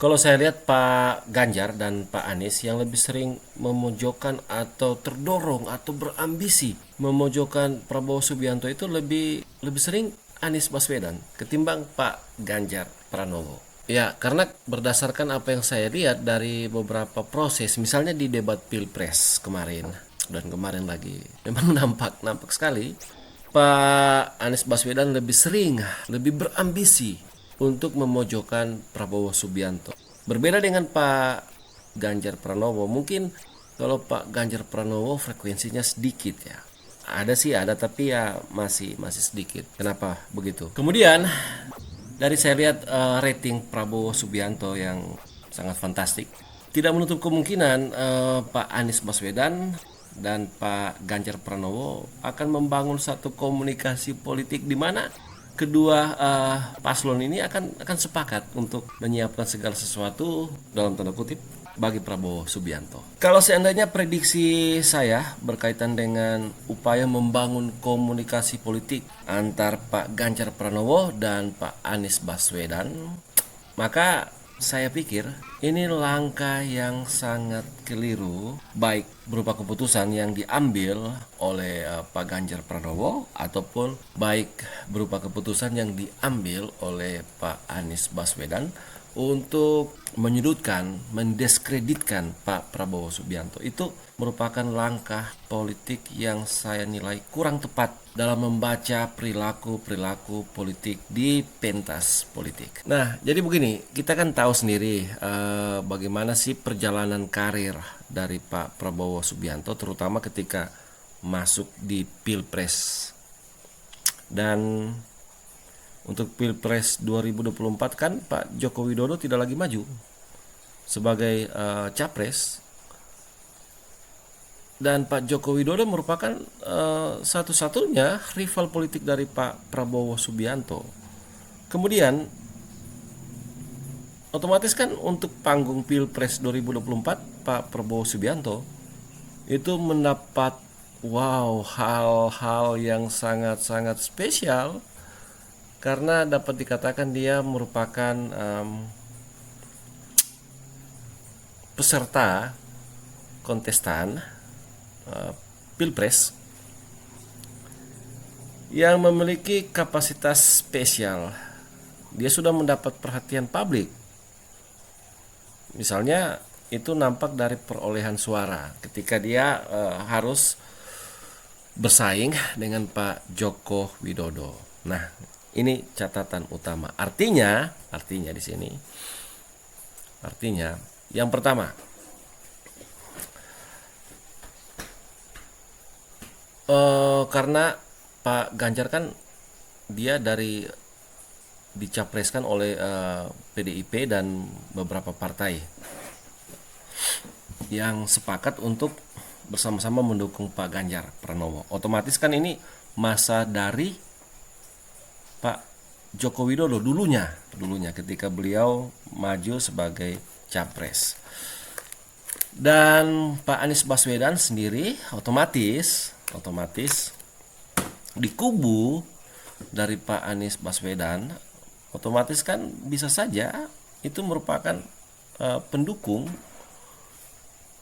Kalau saya lihat Pak Ganjar dan Pak Anies yang lebih sering memojokkan atau terdorong atau berambisi memojokkan Prabowo Subianto itu lebih lebih sering Anies Baswedan ketimbang Pak Ganjar Pranowo. Ya, karena berdasarkan apa yang saya lihat dari beberapa proses, misalnya di debat Pilpres kemarin dan kemarin lagi, memang nampak sekali Pak Anies Baswedan lebih sering, lebih berambisi untuk memojokkan Prabowo Subianto. Berbeda dengan Pak Ganjar Pranowo, mungkin kalau Pak Ganjar Pranowo frekuensinya sedikit ya. Ada sih ada tapi ya masih masih sedikit. Kenapa begitu? Kemudian dari saya lihat rating Prabowo Subianto yang sangat fantastik. Tidak menutup kemungkinan Pak Anies Baswedan dan Pak Ganjar Pranowo akan membangun satu komunikasi politik di mana kedua paslon ini akan sepakat untuk menyiapkan segala sesuatu dalam tanda kutip bagi Prabowo Subianto. Kalau seandainya prediksi saya berkaitan dengan upaya membangun komunikasi politik antar Pak Ganjar Pranowo dan Pak Anies Baswedan, maka saya pikir ini langkah yang sangat keliru, baik berupa keputusan yang diambil oleh Pak Ganjar Pranowo ataupun baik berupa keputusan yang diambil oleh Pak Anies Baswedan untuk menyudutkan, mendiskreditkan Pak Prabowo Subianto. Itu merupakan langkah politik yang saya nilai kurang tepat dalam membaca perilaku-perilaku politik di pentas politik. Nah, jadi begini, kita kan tahu sendiri bagaimana sih perjalanan karir dari Pak Prabowo Subianto, terutama ketika masuk di Pilpres. Dan untuk Pilpres 2024 kan Pak Joko Widodo tidak lagi maju sebagai capres, dan Pak Joko Widodo merupakan satu-satunya rival politik dari Pak Prabowo Subianto. Kemudian otomatis kan untuk panggung Pilpres 2024 Pak Prabowo Subianto itu mendapat hal-hal yang sangat-sangat spesial karena dapat dikatakan dia merupakan peserta kontestan Pilpres yang memiliki kapasitas spesial. Dia sudah mendapat perhatian publik. Misalnya itu nampak dari perolehan suara ketika dia harus bersaing dengan Pak Joko Widodo. Nah, ini catatan utama. Artinya di sini, artinya yang pertama, karena Pak Ganjar kan dia dicapreskan oleh PDIP dan beberapa partai yang sepakat untuk bersama-sama mendukung Pak Ganjar Pranowo. Otomatis kan ini masa dari Pak Joko Widodo dulunya ketika beliau maju sebagai capres. Dan Pak Anies Baswedan sendiri otomatis di kubu dari Pak Anies Baswedan, otomatis kan bisa saja itu merupakan pendukung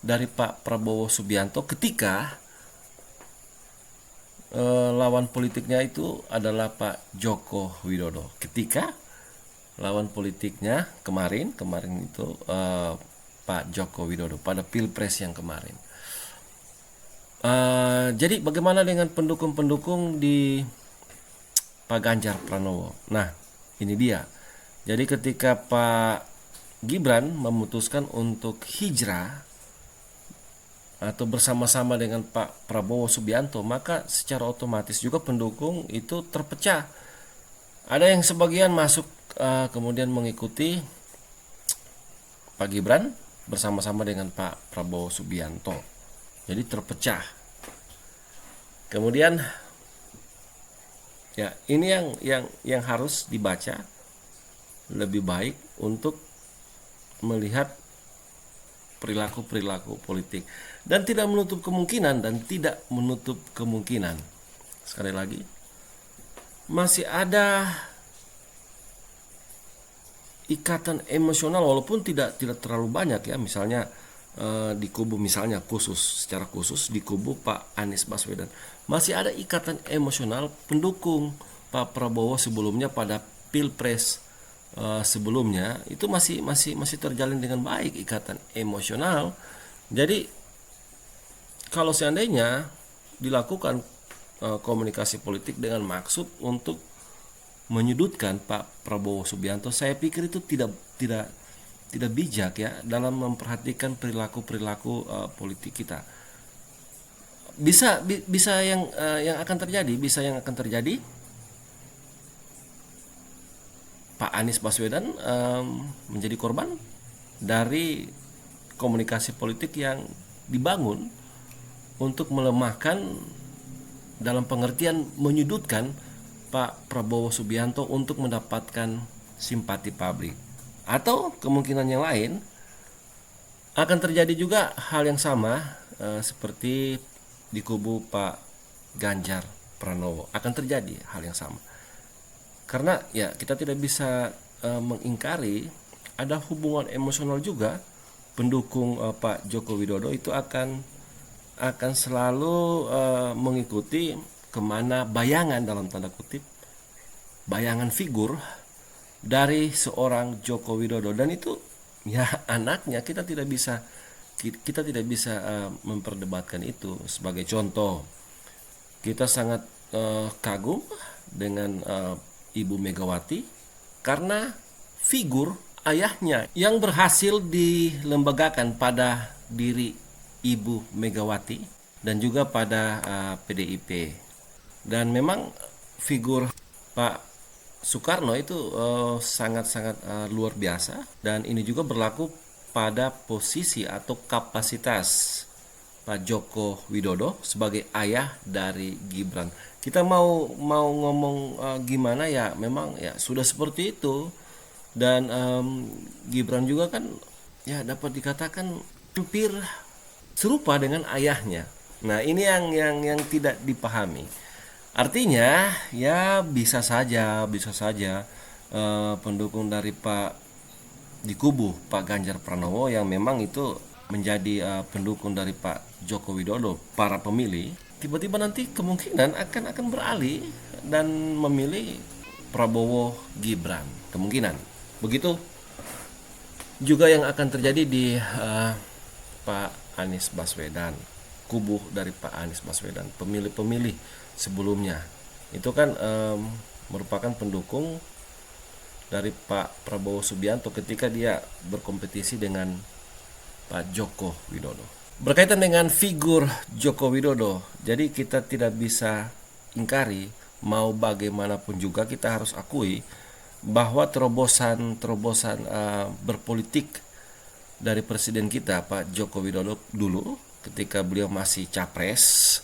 dari Pak Prabowo Subianto ketika lawan politiknya itu adalah Pak Joko Widodo. Ketika lawan politiknya kemarin itu Pak Joko Widodo pada Pilpres yang kemarin. Jadi bagaimana dengan pendukung-pendukung di Pak Ganjar Pranowo? Nah, ini dia. Jadi ketika Pak Gibran memutuskan untuk hijrah atau bersama-sama dengan Pak Prabowo Subianto, maka secara otomatis juga pendukung itu terpecah. Ada yang sebagian masuk kemudian mengikuti Pak Gibran bersama-sama dengan Pak Prabowo Subianto. Jadi terpecah. Kemudian ya ini yang harus dibaca lebih baik untuk melihat perilaku politik, dan tidak menutup kemungkinan sekali lagi masih ada ikatan emosional walaupun tidak terlalu banyak ya, misalnya di kubu, misalnya secara khusus di kubu Pak Anies Baswedan masih ada ikatan emosional pendukung Pak Prabowo sebelumnya pada Pilpres sebelumnya, itu masih terjalin dengan baik ikatan emosional. Jadi kalau seandainya dilakukan komunikasi politik dengan maksud untuk menyudutkan Pak Prabowo Subianto, saya pikir itu tidak bijak ya dalam memperhatikan perilaku politik kita. Bisa yang akan terjadi Pak Anies Baswedan menjadi korban dari komunikasi politik yang dibangun untuk melemahkan, dalam pengertian menyudutkan Pak Prabowo Subianto untuk mendapatkan simpati publik. Atau kemungkinan yang lain akan terjadi juga hal yang sama seperti di kubu Pak Ganjar Pranowo, akan terjadi hal yang sama. Karena ya kita tidak bisa mengingkari ada hubungan emosional juga. Pendukung Pak Joko Widodo itu akan selalu mengikuti kemana bayangan, dalam tanda kutip, bayangan figur dari seorang Joko Widodo, dan itu ya anaknya. Kita tidak bisa memperdebatkan itu. Sebagai contoh, kita sangat kagum dengan Ibu Megawati karena figur ayahnya yang berhasil dilembagakan pada diri Ibu Megawati dan juga pada PDIP. Dan memang figur Pak Soekarno itu sangat-sangat luar biasa, dan ini juga berlaku pada posisi atau kapasitas Pak Joko Widodo sebagai ayah dari Gibran. Kita mau ngomong gimana ya, memang ya sudah seperti itu. Dan Gibran juga kan ya dapat dikatakan hampir serupa dengan ayahnya. Nah, ini yang tidak dipahami. Artinya ya bisa saja pendukung dari di kubu Pak Ganjar Pranowo yang memang itu menjadi pendukung dari Pak Joko Widodo, para pemilih, tiba-tiba nanti kemungkinan akan beralih dan memilih Prabowo Gibran, kemungkinan begitu. Juga yang akan terjadi di Pak Anies Baswedan, kubu dari Pak Anies Baswedan, pemilih-pemilih sebelumnya itu kan merupakan pendukung dari Pak Prabowo Subianto ketika dia berkompetisi dengan Pak Joko Widodo. Berkaitan dengan figur Joko Widodo, jadi kita tidak bisa ingkari, mau bagaimanapun juga kita harus akui bahwa terobosan berpolitik dari presiden kita Pak Joko Widodo dulu ketika beliau masih capres,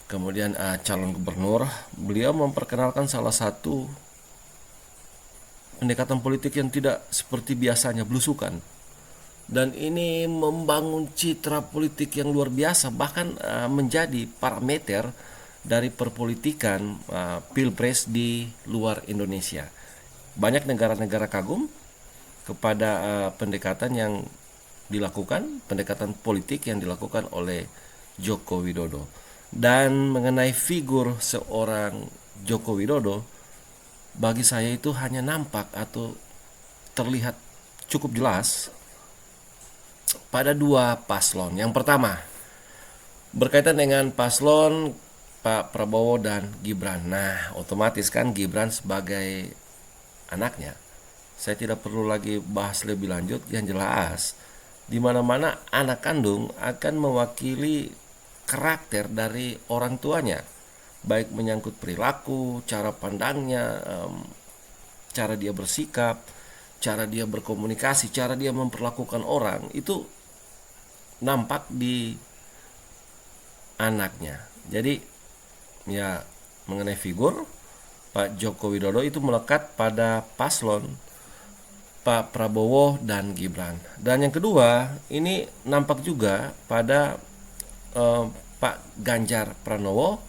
kemudian calon gubernur, beliau memperkenalkan salah satu pendekatan politik yang tidak seperti biasanya, belusukan. Dan ini membangun citra politik yang luar biasa, bahkan menjadi parameter dari perpolitikan pilpres di luar Indonesia. Banyak negara-negara kagum kepada pendekatan yang dilakukan, pendekatan politik yang dilakukan oleh Joko Widodo. Dan mengenai figur seorang Joko Widodo, bagi saya itu hanya nampak atau terlihat cukup jelas pada dua paslon. Yang pertama, berkaitan dengan paslon Pak Prabowo dan Gibran. Nah, otomatis kan Gibran sebagai anaknya, saya tidak perlu lagi bahas lebih lanjut. Yang jelas, di mana-mana anak kandung akan mewakili karakter dari orang tuanya, baik menyangkut perilaku, cara pandangnya, cara dia bersikap, cara dia berkomunikasi, cara dia memperlakukan orang, itu nampak di anaknya. Jadi ya, mengenai figur Pak Joko Widodo itu melekat pada paslon Pak Prabowo dan Gibran. Dan yang kedua, ini nampak juga pada Pak Ganjar Pranowo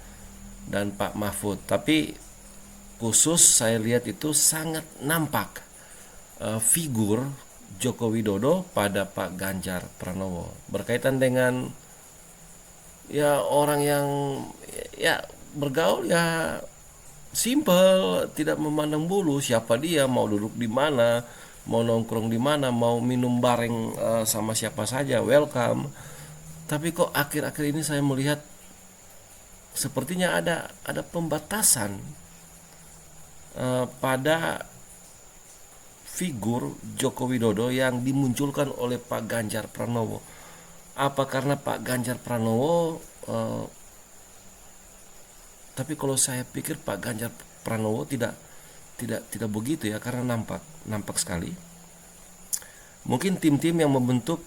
dan Pak Mahfud. Tapi khusus saya lihat itu sangat nampak figur Joko Widodo pada Pak Ganjar Pranowo berkaitan dengan ya orang yang ya bergaul ya simple, tidak memandang bulu siapa dia, mau duduk di mana, mau nongkrong di mana, mau minum bareng sama siapa saja, welcome. Tapi kok akhir-akhir ini saya melihat sepertinya ada pembatasan pada figur Joko Widodo yang dimunculkan oleh Pak Ganjar Pranowo. Apa karena Pak Ganjar Pranowo tapi kalau saya pikir Pak Ganjar Pranowo tidak begitu ya, karena nampak sekali. Mungkin tim-tim yang membentuk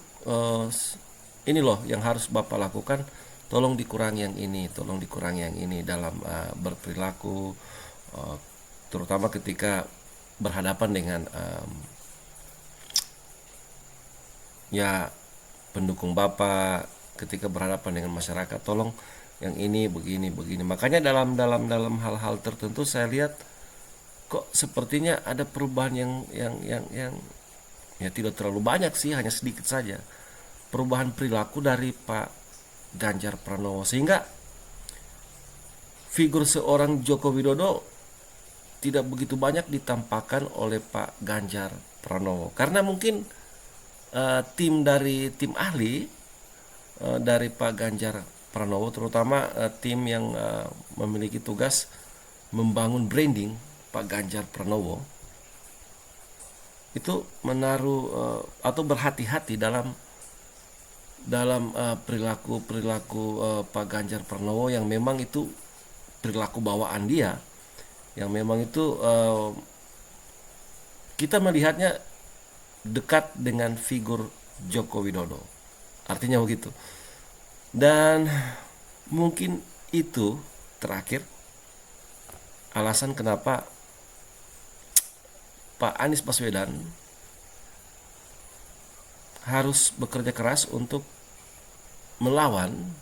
ini loh yang harus Bapak lakukan, tolong dikurangi yang ini, tolong dikurangi yang ini dalam berperilaku, terutama ketika berhadapan dengan ya pendukung Bapak, ketika berhadapan dengan masyarakat, tolong yang ini begini. Makanya dalam hal-hal tertentu saya lihat kok sepertinya ada perubahan yang ya tidak terlalu banyak sih, hanya sedikit saja perubahan perilaku dari Pak Ganjar Pranowo, sehingga figur seorang Joko Widodo tidak begitu banyak ditampakkan oleh Pak Ganjar Pranowo, karena mungkin tim ahli dari Pak Ganjar Pranowo, terutama tim yang memiliki tugas membangun branding Pak Ganjar Pranowo, itu menaruh atau berhati-hati dalam perilaku Pak Ganjar Pranowo yang memang itu perilaku bawaan dia, yang memang itu kita melihatnya dekat dengan figur Joko Widodo, artinya begitu. Dan mungkin itu terakhir alasan kenapa Pak Anies Baswedan harus bekerja keras untuk membangun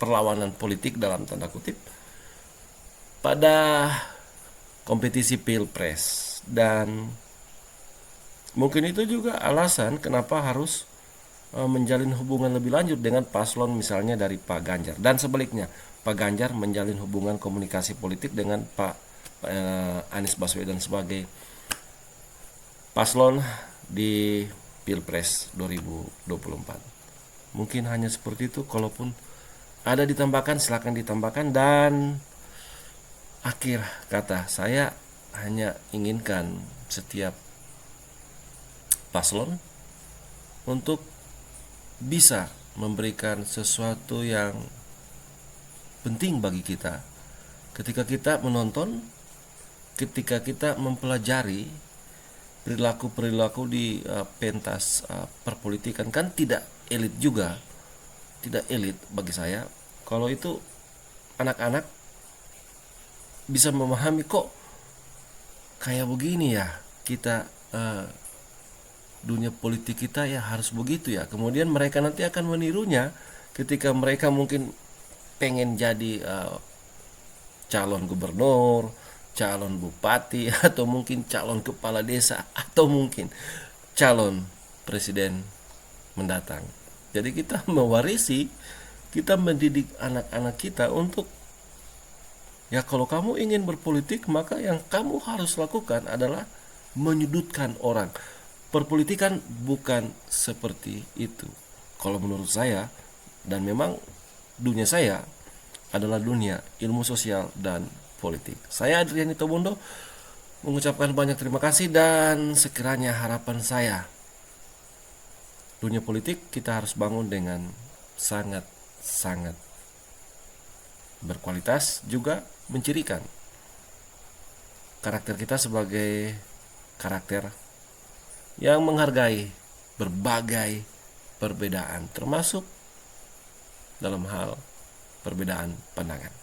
perlawanan politik dalam tanda kutip pada kompetisi Pilpres. Dan mungkin itu juga alasan kenapa harus menjalin hubungan lebih lanjut dengan paslon misalnya dari Pak Ganjar, dan sebaliknya Pak Ganjar menjalin hubungan komunikasi politik dengan Pak Anies Baswedan sebagai paslon di Pilpres 2024. Mungkin hanya seperti itu, kalaupun ada ditambahkan silakan ditambahkan. Dan akhir kata, saya hanya inginkan setiap paslon untuk bisa memberikan sesuatu yang penting bagi kita ketika kita menonton, ketika kita mempelajari perilaku di pentas perpolitikan. Kan tidak elit juga, tidak elit bagi saya kalau itu anak-anak bisa memahami kok kayak begini ya kita dunia politik kita ya harus begitu ya. Kemudian mereka nanti akan menirunya ketika mereka mungkin pengen jadi calon gubernur, calon bupati, atau mungkin calon kepala desa, atau mungkin calon presiden mendatang. Jadi kita mewarisi, kita mendidik anak-anak kita untuk ya kalau kamu ingin berpolitik maka yang kamu harus lakukan adalah menyudutkan orang. Perpolitikan bukan seperti itu kalau menurut saya, dan memang dunia saya adalah dunia ilmu sosial dan politik. Saya Adriani Tobondo mengucapkan banyak terima kasih, dan sekiranya harapan saya dunia politik kita harus bangun dengan sangat berkualitas, juga mencirikan karakter kita sebagai karakter yang menghargai berbagai perbedaan, termasuk dalam hal perbedaan pandangan.